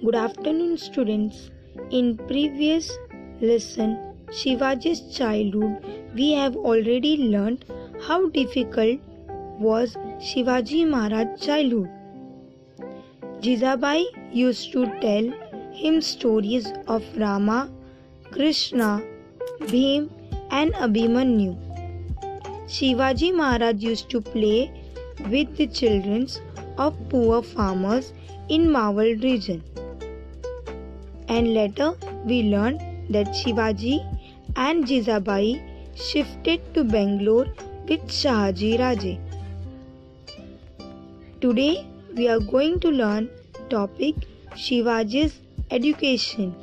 Good afternoon, students. In previous lesson, Shivaji's childhood, we have already learnt how difficult was Shivaji Maharaj's childhood. Jijabai used to tell him stories of Rama, Krishna, Bhim and Abhimanyu. Shivaji Maharaj used to play with the children of poor farmers in Mawal region. And later we learned that Shivaji and Jijabai shifted to Bangalore with Shahaji Raje. Today we are going to learn topic Shivaji's education.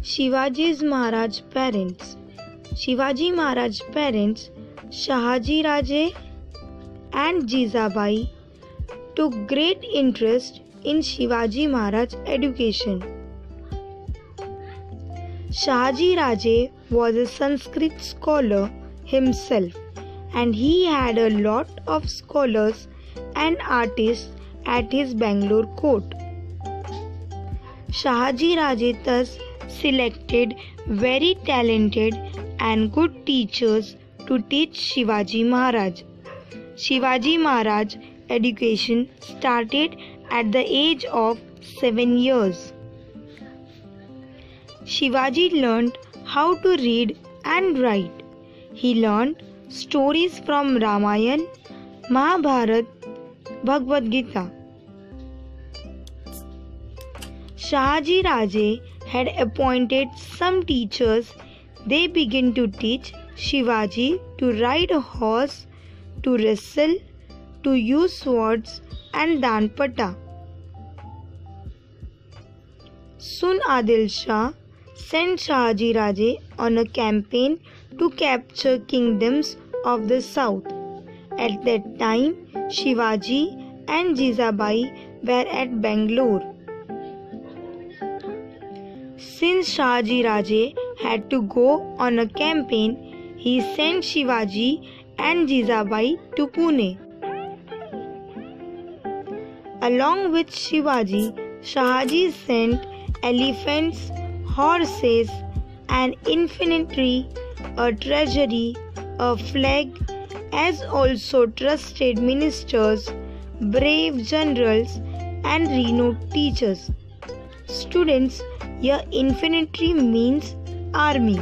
Shivaji Maharaj's parents. Shivaji Maharaj's parents Shahaji Raje and Jijabai took great interest in Shivaji Maharaj's education. Shahaji Raje was a Sanskrit scholar himself, and he had a lot of scholars and artists at his Bangalore court. Shahaji Raje thus selected very talented and good teachers to teach Shivaji Maharaj. Shivaji Maharaj education started at the age of 7 years. Shivaji learned how to read and write. He learned stories from Ramayana, Mahabharata, Bhagavad Gita. Shahaji Raje had appointed some teachers. They began to teach Shivaji to ride a horse, to wrestle, to use swords and danpata. Soon Adil Shah sent Shahaji Raje on a campaign to capture kingdoms of the south. At that time, Shivaji and Jijabai were at Bangalore. Since Shahaji Raje had to go on a campaign, he sent Shivaji and Jijabai to Pune. Along with Shivaji, Shahaji sent elephants, horses, an infantry, a treasury, a flag, as also trusted ministers, brave generals, and renowned teachers. Students, here infantry means army.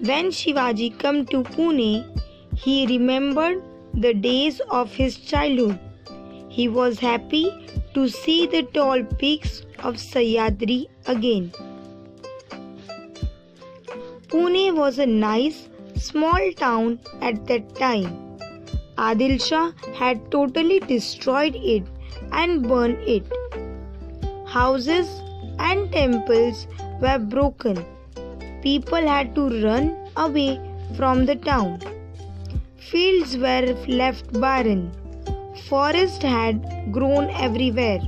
When Shivaji came to Pune, he remembered the days of his childhood. He was happy to see the tall peaks of Sahyadri again. Pune was a nice, small town at that time. Adil Shah had totally destroyed it and burned it. Houses and temples were broken. People had to run away from the town. Fields were left barren. Forests had grown everywhere.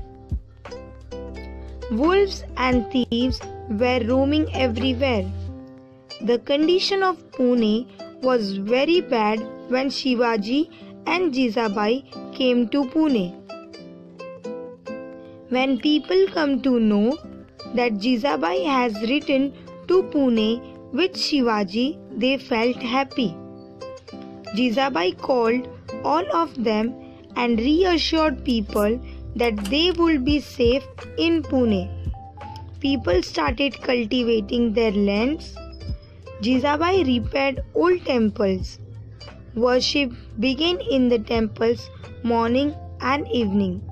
Wolves and thieves were roaming everywhere. The condition of Pune was very bad when Shivaji and Jijabai came to Pune. When people come to know that Jijabai has returned to Pune with Shivaji, they felt happy. Jijabai called all of them and reassured people that they would be safe in Pune. People started cultivating their lands. Jijabai repaired old temples. Worship began in the temples morning and evening.